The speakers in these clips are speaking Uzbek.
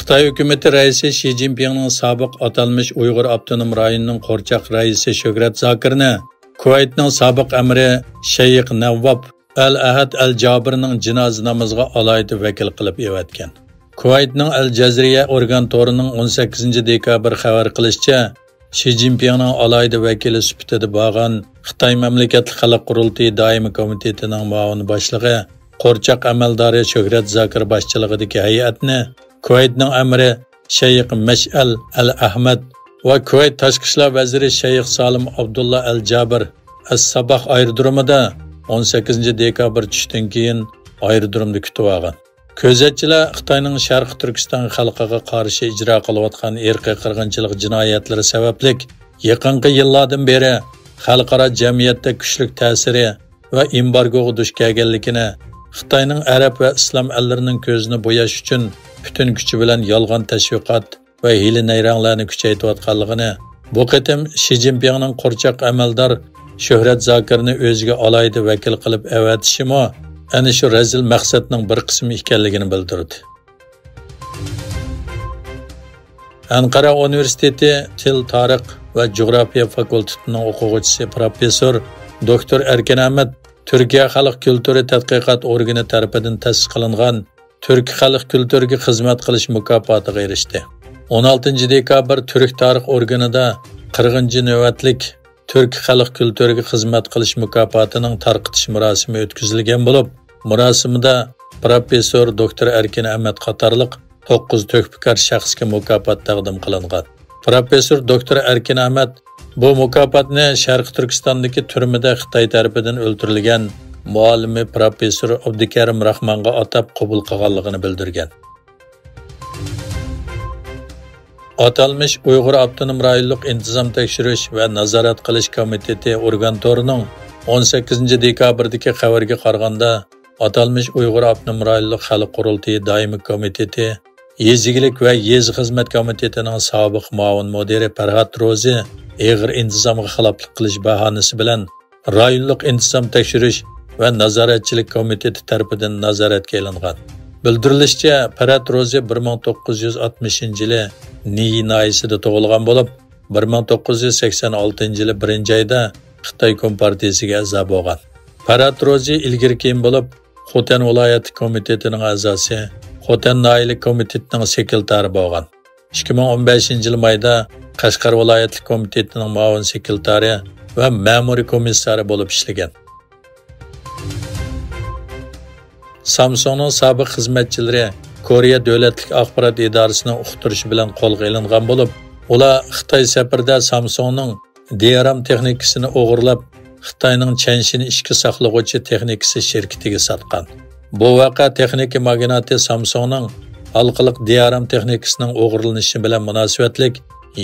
Xitoy hukumati raisi Shi Jinpingning sobiq atalmish Uyg'ur avtonom rayoning qo'rchoq raisi Shuhrat Zokirni Kuvaytning sobiq amiri Shayx Nawwab Al-Ahad Al-Jabirning jinoza namoziga alayda vakil qilib evatgan. Kuvaytning Al-Jazriya organ torining 18 dekabr xabar qilishicha, Shi Jinpingning alayda vakili sifatida bo'lgan Xitoy mamlakatli xalq qurultiyi doimiy komitetining muavin boshlig'i qo'rchoq amaldori Shuhrat Zokir boshchiligidagi hay'atni Kuvaytning amiri Shayx Mash'al Al-Ahmad va Kuvayt tashqi ishlar vaziri Shayx Salim Abdullah Al-Jabir As-Sabah aerodromida 18 dekabr tushdan keyin aerodromda kutib olgan. Ko'zatchilar Xitoyning Sharq Turkiston xalqiga qarshi ijro qilayotgan irqiy qirg'inchilik jinoyatlari sababli yaqinqi yillardan beri xalqaro jamiyatda kuchli ta'siri va embargoga duch kelganligini, Xitoyning arab va islom ellarining ko'zini bo'yash uchun butun kuchi bilan yolg'on tashviqot va hiyla-nayranglarni kuchaytirayotganligini, bu qitim Shi Jinpingning qo'rchoq amaldor Shuhrat Zokirni o'ziga alayda vakil qilib avatishimi ana shu razil maqsadning bir qismi ekanligini bildirdi. Anqara Universiteti Til, Tarix va Geografiya fakultetining o'quvchisi professor doktor Erkin Ahmad Turkiya xalq kulturi tadqiqot organi tarafidan ta'sis qilingan Turk xalq kulturiga xizmat qilish mukofotiga erishdi. 16 dekabr Turk tarix organida 40 navbatlik Turk xalq kulturiga xizmat qilish mukofotining tarqitish murosimi o'tkazilgan bo'lib, murosimda professor doktor Erkin Ahmad qatorliq 9 to'kpikor shaxsga mukofot taqdim qilingan. Professor doktor Erkin Ahmad bu mukofotni Sharq Turkistondagi turmada Xitoy tarafidan o'ldirilgan muallimi professor Abdukarim Rahmonga atab qabul qilganligini bildirgan. Atalmış Uyg'ur Avtonom rayonlik intizom tekshirish va nazorat qilish komiteti organ torining 18 dekabrdagi xabarga qaraganda, atalmış Uyg'ur Avtonom rayonlik xalq qurultiyi doimiy komiteti, Yezigilik va Yezi xizmat komitetining sobiq muavin mudiri Farhod Ro'zi ig'ir intizomga xiloflik qilish bahonasi bilan rayonlik intizom tekshirish va nazoratchilik komiteti tarafidan nazoratga ilingan. Bildirilishicha, Farhod Ro'zi 1960-yili Niyi nayisida tug'ilgan bo'lib, 1986-yili 1-oyda Xitoy Kompartiyasiga a'zo bo'lgan. Farhod Ro'zi ilgari keyin bo'lib, Xotan viloyati komitetining a'zosi, Xotan noyilik komitetining sekretari bo'lgan. 2015-yil mayda Qashqar viloyatlik komitetining muavin sekretari va ma'muriy komissari bo'lib ishlagan. Samsungning sobiq xizmatchilari Koreya davlatlik axborot idorasining uqtirishi bilan qo'lga olingan bo'lib, ular Xitoy safarda Samsungning DRAM texnikasini o'g'irlab, Xitoyning Chanshin ishga saqlovchi texnikasi shirkatiga sotgan. Bu voqea texnika magnati Samsungning halqiliq DRAM texnikasining o'g'irlanishi bilan munosabatlik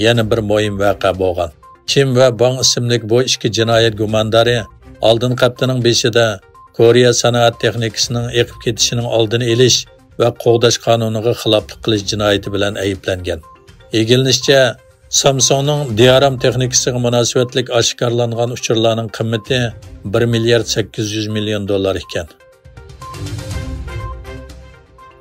yana bir muhim voqea bo'lgan. Kim va Bang ismli bu ikki jinoyat gumondori oldin haftaning 5-ida Koreya sanoat texnikasining eqib ketishining oldini olish va qo'g'dash qonuniga xiloflik qilish jinoyati bilan ayblangan. Egilishicha, Samsungning DRAM texnikasiga munosabatlik oshkorlangan uchurlarning qiymati 1 milliard 800 million dollar ekan.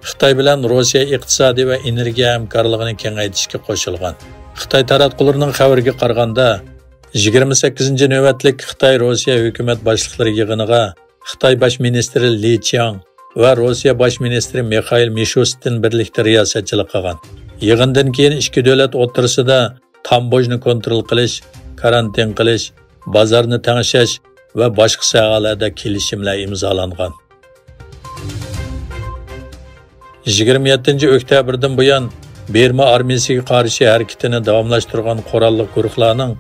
Xitoy bilan Rossiya iqtisodiy va energiya hamkorligini kengaytirishga qo'shilgan. Xitoy taratqularning xabariga qaraganda, 28 navbatlik Xitoy Rossiya hukumat boshliqlari yig'iniga Xitoy bosh ministri Li Qiang va Rossiya bosh ministri Mikhail Mishustin birlikda riyosatchilik qilgan. Yig'indan keyin ikki davlat o'rtasida tambojni kontrol qilish, karantin qilish, bozorni tangshash va boshqa sohalarda kelishimlar imzolangan. 27 oktyabrdan buyon Berma armiyasiga qarshi harakatini davomlashtirgan qurolli guruhlarning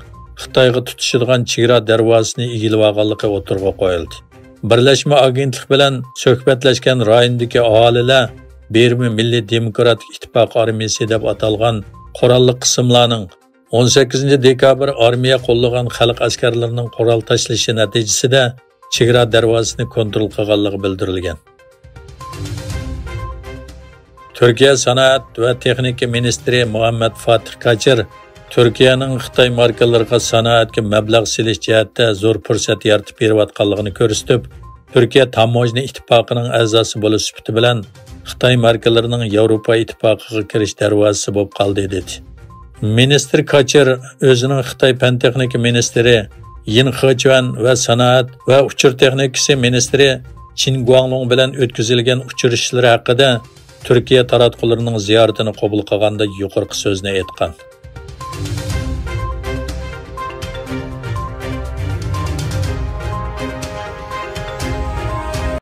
Xitoyga tutishadigan chegara darvozasini egilib olganligi o'tirg'a qo'yildi. Birlashma agentlik bilan suhbatlashgan rayondagi aholilar Berma Milliy Demokratik Ittifoq armiyasi deb atalgan qurolli qismlarning 18 dekabr armiya qo'llagan xalq askarlarining qurol tashlashi natijasida chegara darvozasini kontrol qilganligi bildirilgan. Türkiye Sanoat va Texnika ministri Muhammad Fatih Kachir Türkiye'nin Xitoy markalarga sanoatga mablag' selish jihatda zo'r fursat yaratib berayotganligini ko'rsatib, Türkiye Tamojna ittifoqining a'zosi bo'lish sifati bilan Xitoy markalarining Yevropa ittifoqiga kirish darvozasi bo'lib qoldi dedi. Ministr Kachir o'zining Xitoy fan texnika ministri Yin Xechuan va sanoat va uchur texnikasi ministri Chin Guanglong bilan o'tkazilgan uchrashuvlar haqida Turkiya taratqullarining ziyoratini qabul qilganda yuqorqi so'zni aytgan.